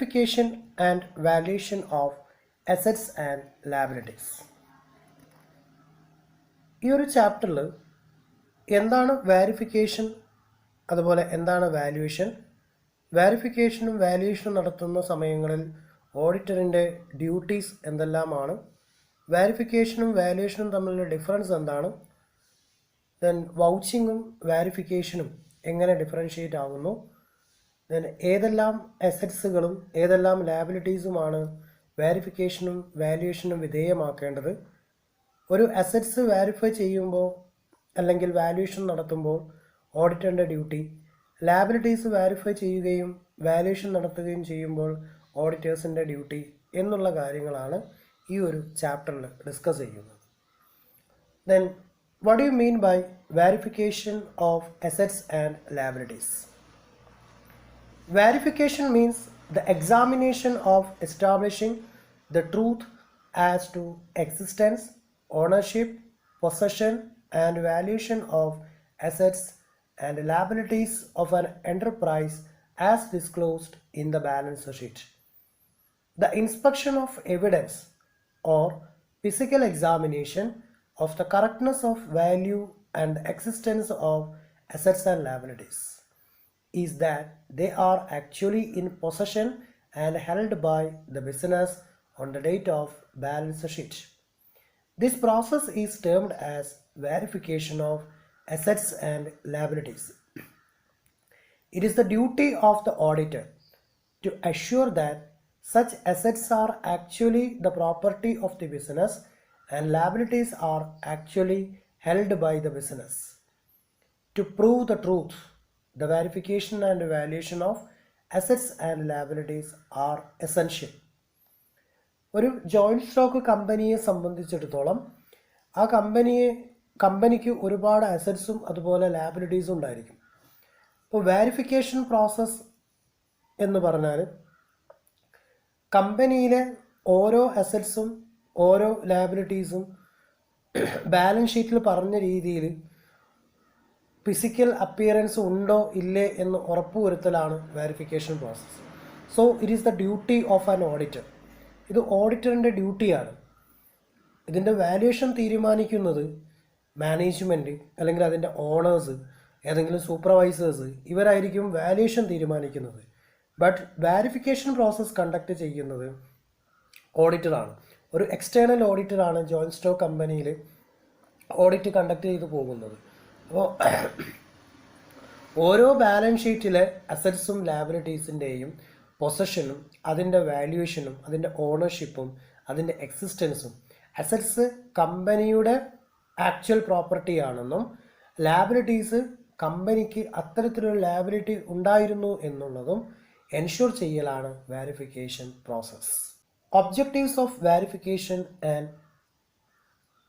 Verification and valuation of assets and liabilities. ഈ ഒരു ചാപ്റ്ററിൽ എന്താണ് വാരിഫിക്കേഷൻ, അതുപോലെ എന്താണ് വാല്യുവേഷൻ, വാരിഫിക്കേഷനും വാല്യുവേഷനും നടത്തുന്ന സമയങ്ങളിൽ ഓഡിറ്ററിൻ്റെ ഡ്യൂട്ടീസ് എന്തെല്ലാമാണ്, വാരിഫിക്കേഷനും വാല്യുവേഷനും തമ്മിലുള്ള ഡിഫറൻസ് എന്താണ്, ദെൻ വൗച്ചിങ്ങും വാരിഫിക്കേഷനും എങ്ങനെ ഡിഫറൻഷ്യേറ്റ് ആകുന്നു, ദെൻ ഏതെല്ലാം അസറ്റ്സുകളും ഏതെല്ലാം ലാബിലിറ്റീസുമാണ് വാരിഫിക്കേഷനും വാല്യുവേഷനും വിധേയമാക്കേണ്ടത്, ഒരു അസറ്റ്സ് വാരിഫൈ ചെയ്യുമ്പോൾ അല്ലെങ്കിൽ വാല്യുവേഷൻ നടത്തുമ്പോൾ ഓഡിറ്ററിൻ്റെ ഡ്യൂട്ടി, ലാബിലിറ്റീസ് വാരിഫൈ ചെയ്യുകയും വാല്യുവേഷൻ നടത്തുകയും ചെയ്യുമ്പോൾ ഓഡിറ്റേഴ്സിൻ്റെ ഡ്യൂട്ടി എന്നുള്ള കാര്യങ്ങളാണ് ഈ ഒരു ചാപ്റ്ററിൽ ഡിസ്കസ് ചെയ്യുന്നത്. Then what do you mean by verification of assets and liabilities? Verification means the examination of establishing the truth as to existence, ownership, possession and valuation of assets and liabilities of an enterprise as disclosed in the balance sheet. The inspection of evidence or physical examination of the correctness of value and the existence of assets and liabilities is that they are actually in possession and held by the business on the date of balance sheet. This process is termed as verification of assets and liabilities. It is the duty of the auditor to assure that such assets are actually the property of the business and liabilities are actually held by the business. To prove the truth, the verification and valuation of assets and liabilities are essential. ഒരു joint stock കമ്പനിയെ സംബന്ധിച്ചിടത്തോളം ആ കമ്പനിക്ക് ഒരുപാട് അസറ്റ്സും അതുപോലെ ലാബിലിറ്റീസും ഉണ്ടായിരിക്കും. ഇപ്പോൾ verification process എന്ന് പറഞ്ഞാൽ കമ്പനിയിലെ ഓരോ അസറ്റ്സും ഓരോ ലാബിലിറ്റീസും ബാലൻസ് ഷീറ്റിൽ പറഞ്ഞ രീതിയിൽ ഫിസിക്കൽ അപ്പിയറൻസ് ഉണ്ടോ ഇല്ലേ എന്ന് ഉറപ്പുവരുത്തലാണ് verification process. So it is the duty of an auditor. ഇത് ഓഡിറ്ററിൻ്റെ ഡ്യൂട്ടിയാണ്. ഇതിൻ്റെ വാല്യുവേഷൻ തീരുമാനിക്കുന്നത് മാനേജ്മെൻറ്റ് അല്ലെങ്കിൽ അതിൻ്റെ ഓണേഴ്സ്, ഏതെങ്കിലും സൂപ്പർവൈസേഴ്സ്, ഇവരായിരിക്കും വാല്യുവേഷൻ തീരുമാനിക്കുന്നത്. ബട്ട് വാരിഫിക്കേഷൻ പ്രോസസ്സ് കണ്ടക്ട് ചെയ്യുന്നത് ഓഡിറ്ററാണ്. ഒരു എക്സ്റ്റേണൽ ഓഡിറ്ററാണ് ജോയിൻറ്റ് സ്റ്റോക്ക് കമ്പനിയിൽ ഓഡിറ്റ് കണ്ടക്ട് ചെയ്തു പോകുന്നത്. അപ്പോൾ ഓരോ ബാലൻസ് ഷീറ്റിലെ അസറ്റ്സും ലാബിലിറ്റീസിൻ്റെയും പൊസഷനും അതിൻ്റെ വാല്യുവേഷനും അതിൻ്റെ ഓണർഷിപ്പും അതിൻ്റെ എക്സിസ്റ്റൻസും, അസറ്റ്സ് കമ്പനിയുടെ ആക്ച്വൽ പ്രോപ്പർട്ടി ആണെന്നും ലാബിലിറ്റീസ് കമ്പനിക്ക് അത്തരത്തിലൊരു ലാബിലിറ്റി ഉണ്ടായിരുന്നു എന്നുള്ളതും എൻഷുർ ചെയ്യലാണ് verification process. Objectives of verification and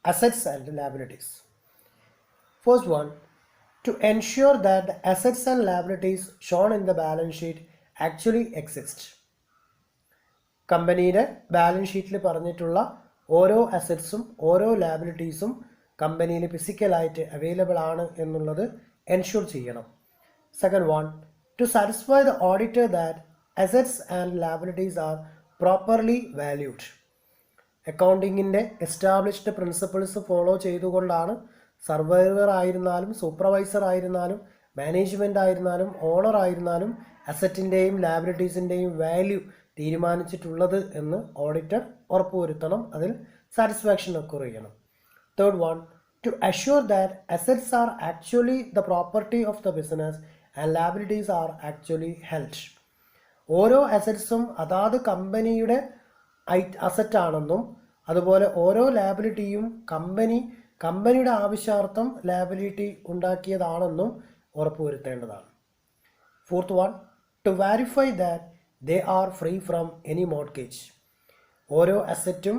assets and liabilities. First one, to ensure that the assets and liabilities shown in the balance sheet actually exist. കമ്പനിയുടെ balance ഷീറ്റിൽ പറഞ്ഞിട്ടുള്ള ഓരോ അസറ്റ്സും ഓരോ ലാബിലിറ്റീസും കമ്പനിയിൽ ഫിസിക്കലായിട്ട് അവൈലബിൾ ആണ് എന്നുള്ളത് എൻഷുർ ചെയ്യണം. Second one, to satisfy the auditor that assets and liabilities are properly valued. അക്കൗണ്ടിങ്ങിൻ്റെ എസ്റ്റാബ്ലിഷ്ഡ് പ്രിൻസിപ്പിൾസ് ഫോളോ ചെയ്തുകൊണ്ടാണ് സർവൈവർ ആയിരുന്നാലും സൂപ്പർവൈസർ ആയിരുന്നാലും മാനേജ്മെൻ്റ് ആയിരുന്നാലും ഓണർ ആയിരുന്നാലും അസറ്റിൻ്റെയും ലാബിലിറ്റീസിൻ്റെയും വാല്യൂ തീരുമാനിച്ചിട്ടുള്ളത് എന്ന് ഓഡിറ്റർ ഉറപ്പുവരുത്തണം. അതിൽ സാറ്റിസ്ഫാക്ഷൻ അക്വയർ ചെയ്യണം. Third one, to assure that assets are actually the property of the business and liabilities are actually held. ഓരോ അസറ്റ്സും അതാത് കമ്പനിയുടെ അസറ്റാണെന്നും അതുപോലെ ഓരോ ലാബിലിറ്റിയും കമ്പനിയുടെ ആവശ്യാർത്ഥം ലാബിലിറ്റി ഉണ്ടാക്കിയതാണെന്നും ഉറപ്പുവരുത്തേണ്ടതാണ്. Fourth one, to verify that they are free from any mortgage. ഓരോ അസറ്റും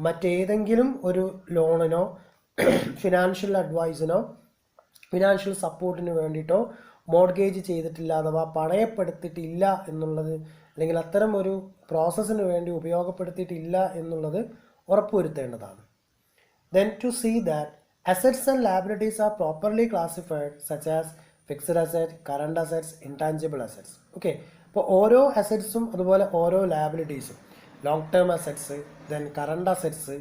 മറ്റേതെങ്കിലും ഒരു ലോണിനോ ഫിനാൻഷ്യൽ അഡ്വൈസിനോ ഫിനാൻഷ്യൽ സപ്പോർട്ടിന് വേണ്ടിയിട്ടോ മോർഗേജ് ചെയ്തിട്ടില്ല അഥവാ പണയപ്പെടുത്തിയിട്ടില്ല എന്നുള്ളത്, അല്ലെങ്കിൽ അത്തരം ഒരു പ്രോസസ്സിന് വേണ്ടി ഉപയോഗപ്പെടുത്തിയിട്ടില്ല എന്നുള്ളത് ഉറപ്പുവരുത്തേണ്ടതാണ്. Then to see that assets and liabilities are properly classified such as fixed asset, current assets, intangible assets. Okay, അപ്പോൾ ഓരോ അസറ്റ്സും അതുപോലെ ഓരോ ലാബിലിറ്റീസും, long term assets, then current assets,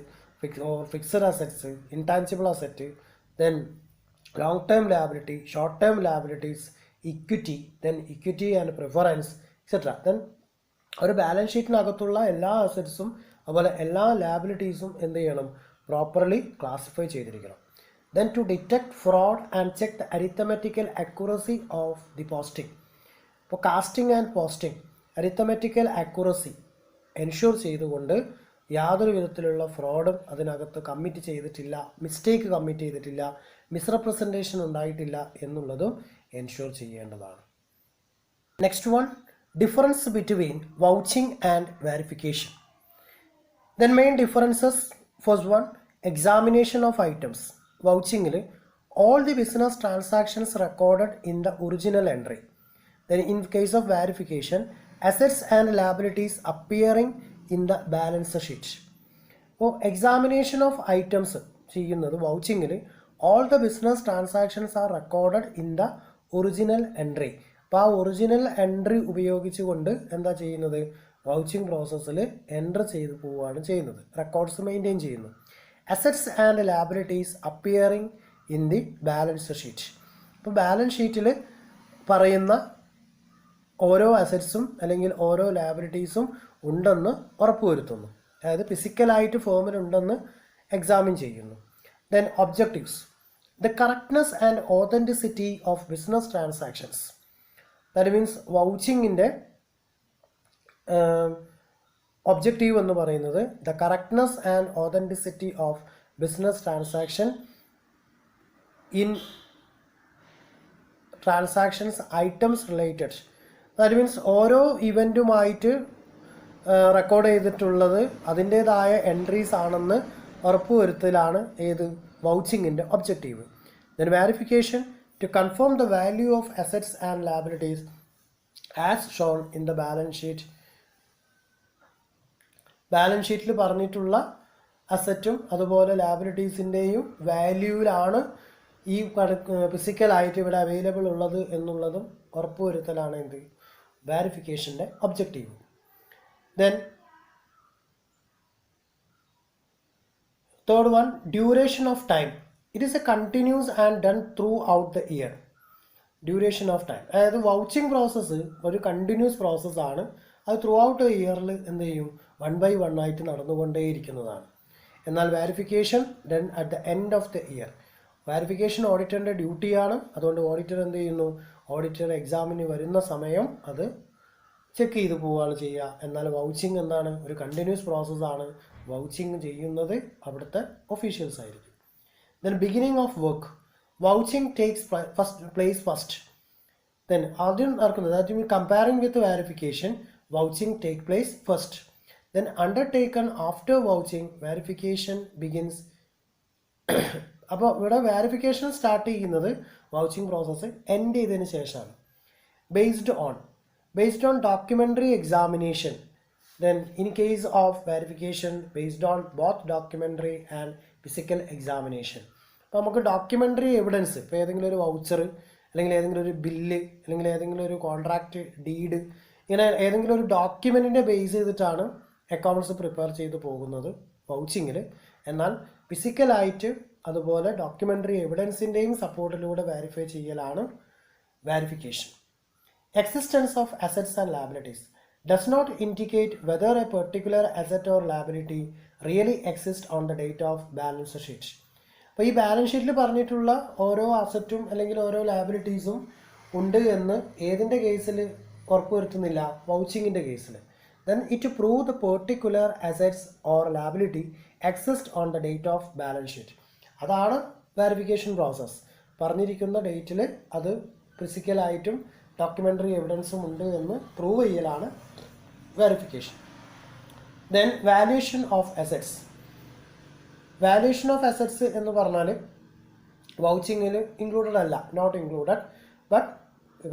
fixed assets, intangible asset, then long term liability, short term liabilities, equity, then equity and preference etcetera. Then ഒരു balance ഷീറ്റിനകത്തുള്ള എല്ലാ അസറ്റ്സും അതുപോലെ എല്ലാ ലാബിലിറ്റീസും എന്ത് ചെയ്യണം? പ്രോപ്പർലി ക്ലാസിഫൈ ചെയ്തിരിക്കണം. Then to detect fraud and check the arithmetical accuracy of the posting. ഇപ്പോൾ casting and posting arithmetical accuracy ensure ചെയ്തുകൊണ്ട് യാതൊരു വിധത്തിലുള്ള ഫ്രോഡും അതിനകത്ത് കമ്മിറ്റ് ചെയ്തിട്ടില്ല, മിസ്റ്റേക്ക് കമ്മിറ്റ് ചെയ്തിട്ടില്ല, മിസ്റെപ്രസെൻറ്റേഷൻ ഉണ്ടായിട്ടില്ല എന്നുള്ളതും എൻഷുർ ചെയ്യേണ്ടതാണ്. Next one, difference between vouching and verification. Then main differences, first one, examination of items. വൗച്ചിങ്ങിൽ all the business transactions recorded in the original entry. Then in case of verification, assets and liabilities appearing in the balance sheet. അപ്പോൾ examination of items ചെയ്യുന്നത് വൗച്ചിങ്ങിൽ all the business transactions are recorded in the original entry. അപ്പോൾ ആ original entry ഉപയോഗിച്ചുകൊണ്ട് എന്താ ചെയ്യുന്നത്? Vouching പ്രോസസ്സിൽ entry ചെയ്ത് പോവുകയാണ് ചെയ്യുന്നത്, റെക്കോർഡ്സ് മെയിൻറ്റെയിൻ ചെയ്യുന്നു. Assets and liabilities appearing in the balance sheet. ഇപ്പോൾ ബാലൻസ് ഷീറ്റിൽ പറയുന്ന ഓരോ അസറ്റ്സും അല്ലെങ്കിൽ ഓരോ ലാബിലിറ്റീസും ഉണ്ടെന്ന് ഉറപ്പുവരുത്തുന്നു, അതായത് ഫിസിക്കലായിട്ട് ഫോമിലുണ്ടെന്ന് എക്സാമിൻ ചെയ്യുന്നു. Then objectives, the correctness and authenticity of business transactions. That means വൗച്ചിങ്ങിൻ്റെ ഒബ്ജക്റ്റീവ് എന്ന് പറയുന്നത് the correctness and authenticity of business transaction in transactions items related. That means ഓരോ ഇവൻറ്റുമായിട്ട് റെക്കോർഡ് ചെയ്തിട്ടുള്ളത് അതിൻ്റേതായ എൻട്രീസ് ആണെന്ന് ഉറപ്പുവരുത്തലാണ് ഏത് വൗച്ചിങ്ങിൻ്റെ objective. Then verification, to confirm the value of assets and liabilities as shown in the balance sheet. Balance ഷീറ്റിൽ പറഞ്ഞിട്ടുള്ള അസറ്റും അതുപോലെ ലാബിലിറ്റീസിൻ്റെയും വാല്യൂവിലാണ് ഈ ഫിസിക്കലായിട്ട് ഇവിടെ അവൈലബിൾ ഉള്ളത് എന്നുള്ളതും ഉറപ്പുവരുത്തലാണ് എന്ത് വെരിഫിക്കേഷൻ്റെ objective. Then third one, duration of time. It is a continuous and done throughout the year. Duration of time, അതായത് വൗച്ചിങ് പ്രോസസ്സ് ഒരു കണ്ടിന്യൂസ് പ്രോസസ്സാണ്. അത് ത്രൂ ഔട്ട് ദ ഇയറിൽ എന്ത് ചെയ്യും? 1 by 1 ആയിട്ട് നടന്നുകൊണ്ടേയിരിക്കുന്നതാണ്. എന്നാൽ verification done at the end of the year. Verification ഓഡിറ്ററിൻ്റെ ഡ്യൂട്ടിയാണ്. അതുകൊണ്ട് ഓഡിറ്റർ എന്ത് ചെയ്യുന്നു? ഓഡിറ്റർ എക്സാമിന് വരുന്ന സമയം അത് ചെക്ക് ചെയ്ത് പോവുകയാണ് ചെയ്യുക. എന്നാൽ വൗച്ചിങ് എന്താണ്? ഒരു കണ്ടിന്യൂസ് പ്രോസസ്സാണ്. വൗച്ചിങ് ചെയ്യുന്നത് അവിടുത്തെ ഒഫീഷ്യൽസ് ആയിരിക്കും. Then beginning of work, vouching takes place first. Then ആദ്യം നടക്കുന്നത്, that means comparing with verification, vouching take place first. Then undertaken after vouching, verification begins. അപ്പോൾ ഇവിടെ വെരിഫിക്കേഷൻ സ്റ്റാർട്ട് ചെയ്യുന്നത് വൗച്ചിങ് പ്രോസസ്സ് എൻഡ് ചെയ്തതിന് ശേഷമാണ്. Based on documentary examination. Then in case of verification based on both documentary and physical examination. അപ്പോൾ നമുക്ക് documentary evidence, ഇപ്പോൾ ഏതെങ്കിലും ഒരു വൗച്ചർ അല്ലെങ്കിൽ ഏതെങ്കിലും ഒരു ബില്ല് അല്ലെങ്കിൽ ഏതെങ്കിലും ഒരു കോൺട്രാക്റ്റ് ഡീഡ്, ഇങ്ങനെ ഏതെങ്കിലും ഒരു ഡോക്യുമെൻറ്റിനെ ബേസ് ചെയ്തിട്ടാണ് അക്കൗണ്ട്സ് പ്രിപ്പയർ ചെയ്ത് പോകുന്നത് വൗച്ചിങ്ങിൽ. എന്നാൽ ഫിസിക്കലായിട്ട് അതുപോലെ ഡോക്യുമെൻ്ററി എവിഡൻസിൻ്റെയും സപ്പോർട്ടിലൂടെ വെരിഫൈ ചെയ്യലാണ് verification. Existence of assets and liabilities does not indicate whether a particular asset or liability really exist on the date of balance sheet. അപ്പോൾ ഈ ബാലൻസ് ഷീറ്റിൽ പറഞ്ഞിട്ടുള്ള ഓരോ അസറ്റും അല്ലെങ്കിൽ ഓരോ ലാബിലിറ്റീസും ഉണ്ട് എന്ന് ഏതിൻ്റെ കേസിൽ ഉറപ്പുവരുത്തുന്നില്ല? വൗച്ചിങ്ങിൻ്റെ കേസിൽ. Then it prove the particular assets or liability exist on the date of balance sheet. അതാണ് വെരിഫിക്കേഷൻ പ്രോസസ്സ്. പറഞ്ഞിരിക്കുന്ന ഡേറ്റിൽ അത് ഫിസിക്കലായിട്ടും ഡോക്യുമെൻ്ററി എവിഡൻസും ഉണ്ട് എന്ന് പ്രൂവ് ചെയ്യലാണ് verification. Then valuation of assets. Valuation of assets എന്ന് പറഞ്ഞാൽ വൗച്ചിങ്ങിൽ ഇൻക്ലൂഡഡ് അല്ല, നോട്ട് ഇൻക്ലൂഡഡ്, ബട്ട്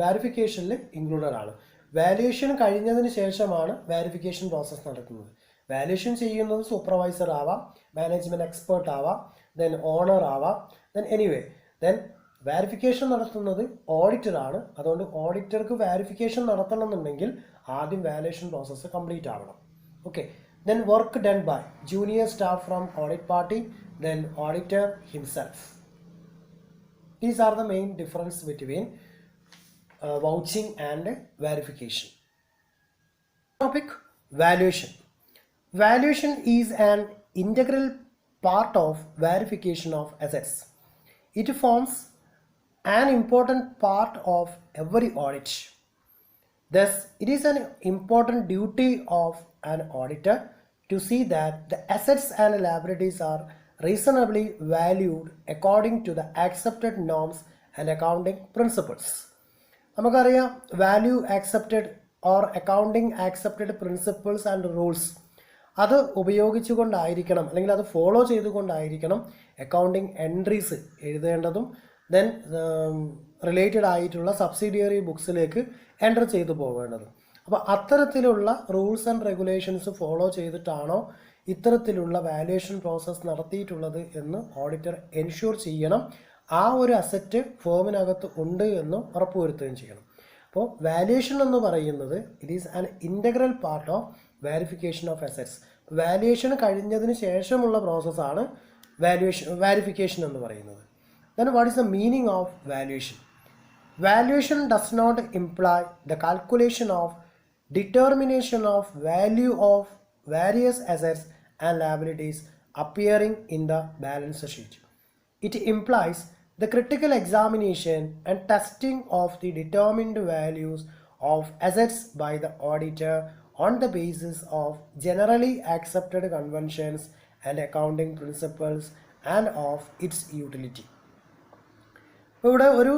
വെരിഫിക്കേഷനിൽ ഇൻക്ലൂഡഡ് ആണ്. വാല്യുവേഷൻ കഴിഞ്ഞതിന് ശേഷമാണ് വെരിഫിക്കേഷൻ പ്രോസസ്സ് നടക്കുന്നത്. വാല്യുവേഷൻ ചെയ്യുന്നത് സൂപ്പർവൈസർ ആവാം, മാനേജ്മെൻറ്റ് എക്സ്പേർട്ട് ആവാം, ദെൻ ഓണർ ആവാം, ദെൻ എനിവേ ദെൻ വെരിഫിക്കേഷൻ നടത്തുന്നത് ഓഡിറ്ററാണ്. അതുകൊണ്ട് ഓഡിറ്റർക്ക് വെരിഫിക്കേഷൻ നടത്തണമെന്നുണ്ടെങ്കിൽ ആദ്യം വാല്യുവേഷൻ പ്രോസസ്സ് കംപ്ലീറ്റ് ആവണം. Okay, then work done by junior staff from audit party, then auditor himself. These are the main difference between vouching and verification. Topic: valuation. Valuation is an integral part of verification of assets. It forms an important part of every audit. Thus, it is an important duty of an auditor to see that the assets and liabilities are reasonably valued according to the accepted norms and accounting principles. നമുക്കറിയാം, value accepted or accounting accepted principles and rules അത് ഉപയോഗിച്ചുകൊണ്ടായിരിക്കണം, അല്ലെങ്കിൽ അത് follow ചെയ്തുകൊണ്ടായിരിക്കണം accounting entries എഴുതേണ്ടതും then related ആയിട്ടുള്ള subsidiary ബുക്സിലേക്ക് enter ചെയ്തു പോകേണ്ടതും. അപ്പോൾ അത്തരത്തിലുള്ള റൂൾസ് ആൻഡ് റെഗുലേഷൻസ് ഫോളോ ചെയ്തിട്ടാണോ ഇത്തരത്തിലുള്ള വാല്യുവേഷൻ പ്രോസസ്സ് നടത്തിയിട്ടുള്ളത് എന്ന് ഓഡിറ്റർ എൻഷുർ ചെയ്യണം. ആ ഒരു അസറ്റ് ഫേമിനകത്ത് ഉണ്ട് എന്ന് ഉറപ്പുവരുത്തുകയും ചെയ്യണം. അപ്പോൾ വാല്യുവേഷൻ എന്ന് പറയുന്നത് it is an integral part of verification of assets. Valuation കഴിഞ്ഞതിന് ശേഷമുള്ള പ്രോസസ്സാണ് വെരിഫിക്കേഷൻ എന്ന് പറയുന്നത്. Then what is the meaning of valuation? Valuation does not imply the calculation of determination of value of various assets and liabilities appearing in the balance sheet. It implies the critical examination and testing of the determined values of assets by the auditor on the basis of generally accepted conventions and accounting principles and of its utility. ഇവിടെ ഒരു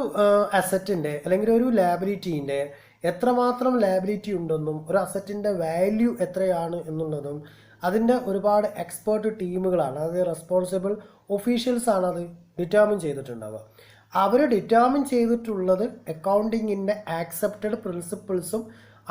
അസറ്റിൻ്റെ അല്ലെങ്കിൽ ഒരു ലാബിലിറ്റീൻ്റെ എത്രമാത്രം liability ഉണ്ടെന്നും ഒരു അസറ്റിൻ്റെ value എത്രയാണ് എന്നുള്ളതും അതിൻ്റെ ഒരുപാട് എക്സ്പേർട്ട് ടീമുകളാണ്, അതായത് റെസ്പോൺസിബിൾ ഒഫീഷ്യൽസാണ് അത് ഡിറ്റർമിൻ ചെയ്തിട്ടുണ്ടാവുക. അവർ ഡിറ്റർമിൻ ചെയ്തിട്ടുള്ളത് അക്കൗണ്ടിങ്ങിൻ്റെ ആക്സെപ്റ്റഡ് പ്രിൻസിപ്പിൾസും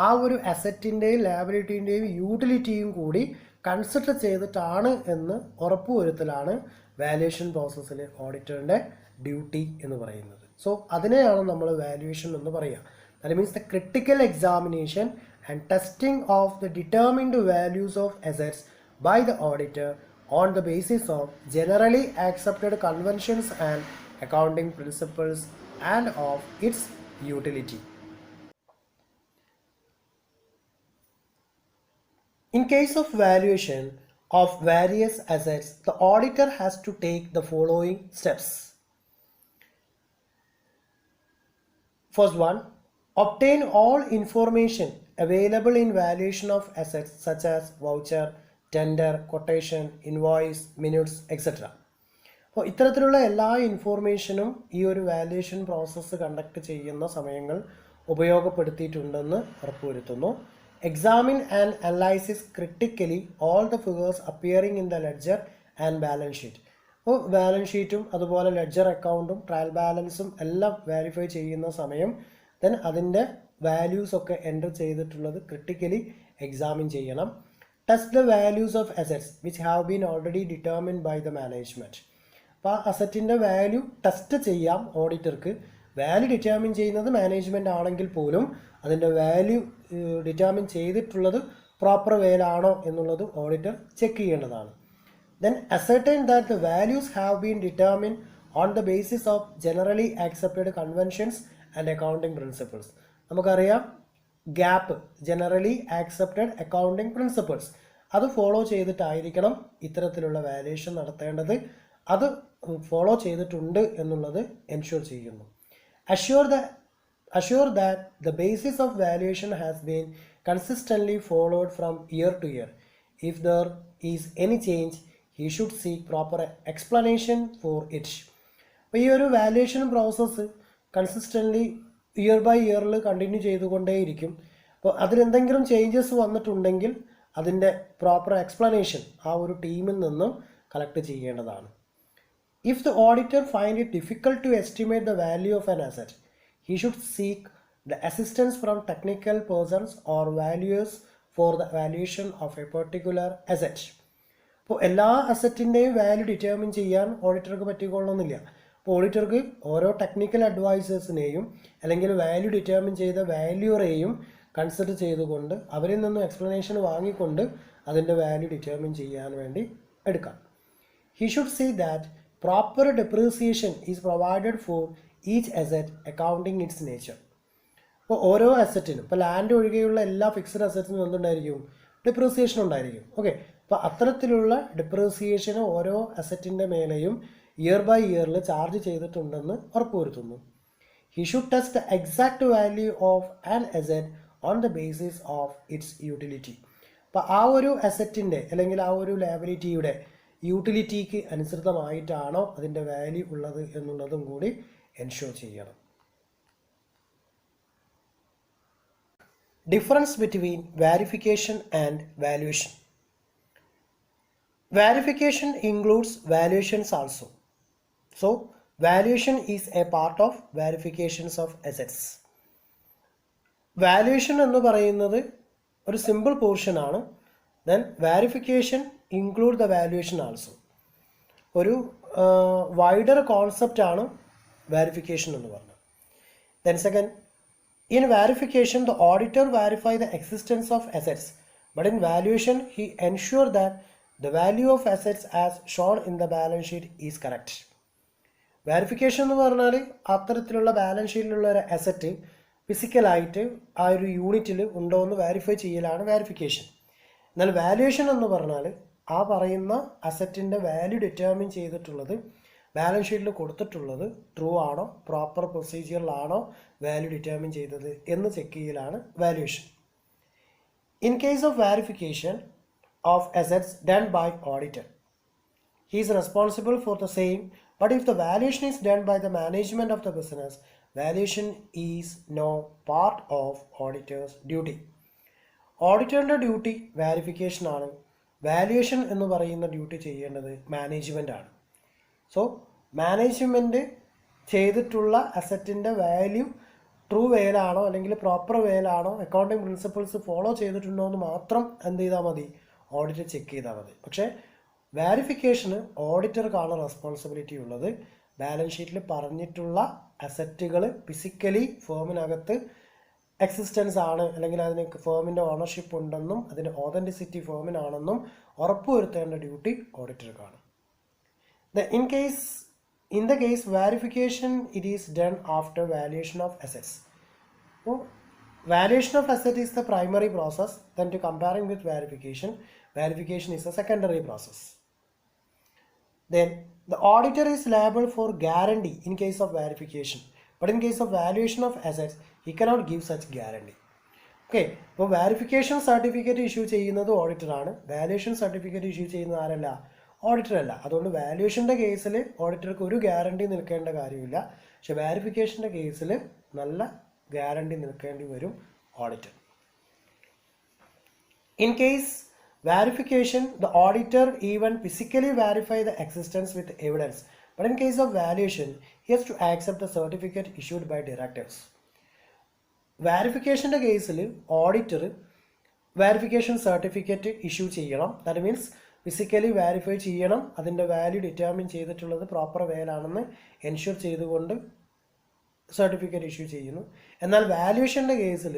ആ ഒരു അസറ്റിൻ്റെയും ലാബിലിറ്റീൻ്റെയും യൂട്ടിലിറ്റിയും കൂടി കൺസിഡർ ചെയ്തിട്ടാണ് എന്ന് ഉറപ്പുവരുത്തലാണ് വാല്യുവേഷൻ പ്രോസസ്സിൽ ഓഡിറ്ററിൻ്റെ ഡ്യൂട്ടി എന്ന് പറയുന്നത്. സോ അതിനെയാണ് നമ്മൾ വാല്യുവേഷൻ എന്ന് പറയുക. That means the critical examination and testing of the determined values of assets by the auditor on the basis of generally accepted conventions and accounting principles and of its utility. In case of valuation of various assets, the auditor has to take the following steps. First one, obtain all information available in valuation of assets such as voucher, tender, quotation, invoice, minutes, etc. അപ്പോൾ ഇത്തരത്തിലുള്ള എല്ലാ ഇൻഫോർമേഷനും ഈ ഒരു valuation process conduct ചെയ്യുന്ന സമയങ്ങൾ ഉപയോഗപ്പെടുത്തിയിട്ടുണ്ടെന്ന് ഉറപ്പുവരുത്തുന്നു. Examine and analyze critically all the figures appearing in the ledger and balance sheet. അപ്പോൾ balance ഷീറ്റും അതുപോലെ ലെഡ്ജർ അക്കൗണ്ടും ട്രയൽ ബാലൻസും എല്ലാം വെരിഫൈ ചെയ്യുന്ന സമയം ദെൻ അതിൻ്റെ വാല്യൂസ് ഒക്കെ എൻ്റർ ചെയ്തിട്ടുള്ളത് ക്രിട്ടിക്കലി എക്സാമിൻ ചെയ്യണം. Test the values of assets which have been already determined by the management. അപ്പോൾ ആ അസറ്റിൻ്റെ വാല്യൂ ടെസ്റ്റ് ചെയ്യാം ഓഡിറ്റർക്ക്. വാല്യൂ ഡിറ്റർമിൻ ചെയ്യുന്നത് മാനേജ്മെൻ്റ് ആണെങ്കിൽ പോലും അതിൻ്റെ വാല്യൂ ഡിറ്റർമിൻ ചെയ്തിട്ടുള്ളത് പ്രോപ്പർ വേയിലാണോ എന്നുള്ളത് ഓഡിറ്റർ ചെക്ക് ചെയ്യേണ്ടതാണ്. Then ascertain that the values have been determined on the basis of generally accepted conventions and accounting principles. നമുക്കറിയാം gap generally accepted accounting principles അത് ഫോളോ ചെയ്തിട്ടായിരിക്കണം ഇത്തരത്തിലുള്ള വാല്യുവേഷൻ നടത്തേണ്ടത്. അത് ഫോളോ ചെയ്തിട്ടുണ്ട് എന്നുള്ളത് എൻഷുർ ചെയ്യുന്നു. Assure that the basis of valuation has been consistently followed from year to year. If there is any change, he should seek proper explanation for it. അപ്പോൾ ഈ ഒരു valuation process consistently year by ഇയറിൽ continue ചെയ്തുകൊണ്ടേയിരിക്കും. അപ്പോൾ അതിലെന്തെങ്കിലും changes വന്നിട്ടുണ്ടെങ്കിൽ അതിൻ്റെ proper explanation ആ ഒരു ടീമിൽ നിന്നും കളക്ട് ചെയ്യേണ്ടതാണ്. If the auditor find it difficult to estimate the value of an asset, he should seek the assistance from technical persons or valuers for the valuation of a particular asset. അപ്പോൾ എല്ലാ അസറ്റിൻ്റെയും value determine ചെയ്യാൻ ഓഡിറ്റർക്ക് പറ്റിക്കൊള്ളുന്നില്ല. അപ്പോൾ ഓഡിറ്റർക്ക് ഓരോ technical അഡ്വൈസേഴ്സിനെയും അല്ലെങ്കിൽ value determine ചെയ്ത വാല്യൂറെയും consider ചെയ്തുകൊണ്ട് അവരിൽ നിന്നും എക്സ്പ്ലനേഷൻ വാങ്ങിക്കൊണ്ട് അതിൻ്റെ വാല്യൂ ഡിറ്റർമിൻ ചെയ്യാൻ വേണ്ടി എടുക്കാം. He should see that proper depreciation is provided for each asset accounting its nature. അപ്പോൾ ഓരോ അസറ്റിനും, ഇപ്പോൾ ലാൻഡ് ഒഴികെയുള്ള എല്ലാ ഫിക്സഡ് അസറ്റിനും എന്തുണ്ടായിരിക്കും? ഡിപ്രീസിയേഷൻ ഉണ്ടായിരിക്കും. ഓക്കെ, അപ്പോൾ അത്തരത്തിലുള്ള ഡിപ്രീസിയേഷൻ ഓരോ അസറ്റിൻ്റെ മേലെയും ഇയർ ബൈ ഇയറിൽ ചാർജ് ചെയ്തിട്ടുണ്ടെന്ന് ഉറപ്പുവരുത്തുന്നു. He should test the exact value of an asset on the basis of its utility. അപ്പോൾ ആ ഒരു അസറ്റിൻ്റെ അല്ലെങ്കിൽ ആ ഒരു ലയബിലിറ്റിയുടെ യൂട്ടിലിറ്റിക്ക് അനുസൃതമായിട്ടാണോ അതിൻ്റെ വാല്യൂ ഉള്ളത് എന്നുള്ളതും കൂടി എൻഷുർ ചെയ്യണം. Difference between verification and valuation. Verification includes valuations also. So valuation is a part of verifications of assets. Valuation എന്ന് പറയുന്നത് ഒരു സിമ്പിൾ പോർഷനാണ്. Then verification include the valuation also. ഒരു വൈഡർ കോൺസെപ്റ്റാണ് വാരിഫിക്കേഷൻ എന്ന് പറഞ്ഞത്. Then second, in verification the auditor verify the existence of assets, but in valuation he ensure that the value of assets as shown in the balance sheet is correct. Verification എന്ന് പറഞ്ഞാൽ അത്തരത്തിലുള്ള balance ഷീറ്റിലുള്ള ഒരു asset ഫിസിക്കലായിട്ട് ആ ഒരു യൂണിറ്റിൽ ഉണ്ടോ എന്ന് വാരിഫൈ ചെയ്യലാണ് വാരിഫിക്കേഷൻ. എന്നാൽ വാല്യുവേഷൻ എന്ന് പറഞ്ഞാൽ ആ പറയുന്ന അസറ്റിൻ്റെ വാല്യൂ ഡിറ്റർമിൻ ചെയ്തിട്ടുള്ളത് ബാലൻസ് ഷീറ്റിൽ കൊടുത്തിട്ടുള്ളത് ട്രൂ ആണോ, പ്രോപ്പർ പ്രൊസീജിയറിലാണോ വാല്യൂ ഡിറ്റർമിൻ ചെയ്തത് എന്ന് ചെക്ക് ചെയ്യലാണ് valuation. In case of verification of assets done by auditor, he is responsible for the same, but if the valuation is done by the management of the business, valuation is no part of auditor's duty. ഓഡിറ്ററിൻ്റെ duty verification ആണ്. Valuation എന്ന് പറയുന്ന duty ചെയ്യേണ്ടത് management ആണ്. So management ചെയ്തിട്ടുള്ള അസറ്റിൻ്റെ value true വേലാണോ അല്ലെങ്കിൽ proper വേലാണോ, accounting principles follow ചെയ്തിട്ടുണ്ടോ എന്ന് മാത്രം എന്ത് ചെയ്താൽ മതി? ഓഡിറ്റർ ചെക്ക് ചെയ്താൽ മതി. പക്ഷേ വാരിഫിക്കേഷന് ഓഡിറ്റർക്കാണ് റെസ്പോൺസിബിലിറ്റി ഉള്ളത്. ബാലൻസ് ഷീറ്റിൽ പറഞ്ഞിട്ടുള്ള അസറ്റുകൾ ഫിസിക്കലി ഫേമിനകത്ത് എക്സിസ്റ്റൻസ് ആണ് അല്ലെങ്കിൽ അതിന് ഫേമിൻ്റെ ഓണർഷിപ്പ് ഉണ്ടെന്നും അതിൻ്റെ ഓതൻറ്റിസിറ്റി ഫേമിനാണെന്നും ഉറപ്പുവരുത്തേണ്ട ഡ്യൂട്ടി ഓഡിറ്റർക്കാണ്. In the case verification, it is done after valuation of assets. So valuation of asset is the primary process. Then to comparing with verification is a secondary process. Then the auditor is liable for guarantee in case of verification, but in case of valuation of assets he cannot give such guarantee. Okay, അപ്പോൾ verification certificate issue ചെയ്യുന്നത് ഓഡിറ്ററാണ്. Valuation certificate issue ചെയ്യുന്നത് ആരല്ല? Auditor അല്ല. അതുകൊണ്ട് വാല്യുവേഷൻ്റെ കേസിൽ ഓഡിറ്റർക്ക് ഒരു guarantee നിൽക്കേണ്ട കാര്യമില്ല. പക്ഷെ വാരിഫിക്കേഷൻ്റെ കേസിൽ നല്ല ഗ്യാരണ്ടി നിൽക്കേണ്ടി വരും auditor. In case verification, the auditor even physically verify the existence with evidence, but in case of valuation he has to accept the certificate issued by directors. Verification കേസിൽ ഓഡിറ്റർ വെരിഫിക്കേഷൻ സർട്ടിഫിക്കറ്റ് ഇഷ്യൂ ചെയ്യണം. That means physically verify ചെയ്യണം, അതിൻ്റെ value determine ചെയ്തിട്ടുള്ളത് proper വേലാണെന്ന് ensure ചെയ്തുകൊണ്ട് certificate issue ചെയ്യുന്നു. എന്നാൽ വാല്യുവേഷൻ്റെ കേസിൽ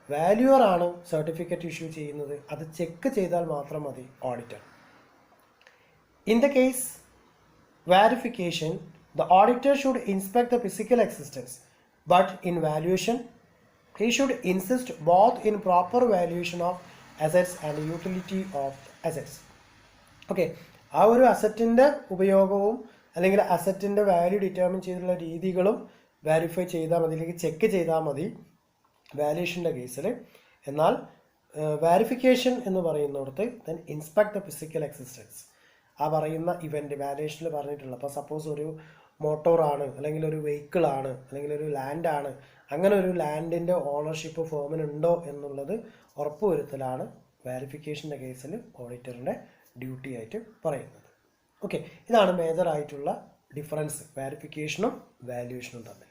വാല്യൂവർ ആണ് സർട്ടിഫിക്കറ്റ് ഇഷ്യൂ ചെയ്യുന്നത്. അത് ചെക്ക് ചെയ്താൽ മാത്രം മതി auditor. In the case verification the auditor should inspect the physical existence, but in valuation he should insist both in proper valuation of assets and utility of assets. Okay, ആ ഒരു അസറ്റിൻ്റെ ഉപയോഗവും അല്ലെങ്കിൽ അസറ്റിൻ്റെ value determine ചെയ്തിട്ടുള്ള രീതികളും verify ചെയ്താൽ മതി, അല്ലെങ്കിൽ check ചെയ്താൽ മതി വാല്യുവേഷൻ്റെ കേസിൽ. എന്നാൽ വാരിഫിക്കേഷൻ എന്ന് പറയുന്നിടത്ത് then inspect the physical existence, ആ പറയുന്ന ഇവൻ്റ് വാല്യുവേഷനിൽ പറഞ്ഞിട്ടുള്ള, അപ്പോൾ സപ്പോസ് ഒരു മോട്ടോറാണ് അല്ലെങ്കിൽ ഒരു വെഹിക്കിളാണ് അല്ലെങ്കിൽ ഒരു ലാൻഡാണ്, അങ്ങനെ ഒരു ലാൻഡിൻ്റെ ഓണർഷിപ്പ് ഫേമിനുണ്ടോ എന്നുള്ളത് ഉറപ്പുവരുത്തലാണ് വാരിഫിക്കേഷൻ്റെ കേസിൽ ഓഡിറ്ററിൻ്റെ ഡ്യൂട്ടി ആയിട്ട് പറയുന്നത്. ഓക്കെ, ഇതാണ് മേജറായിട്ടുള്ള ഡിഫറൻസ് വാരിഫിക്കേഷനും വാല്യുവേഷനും തമ്മിൽ.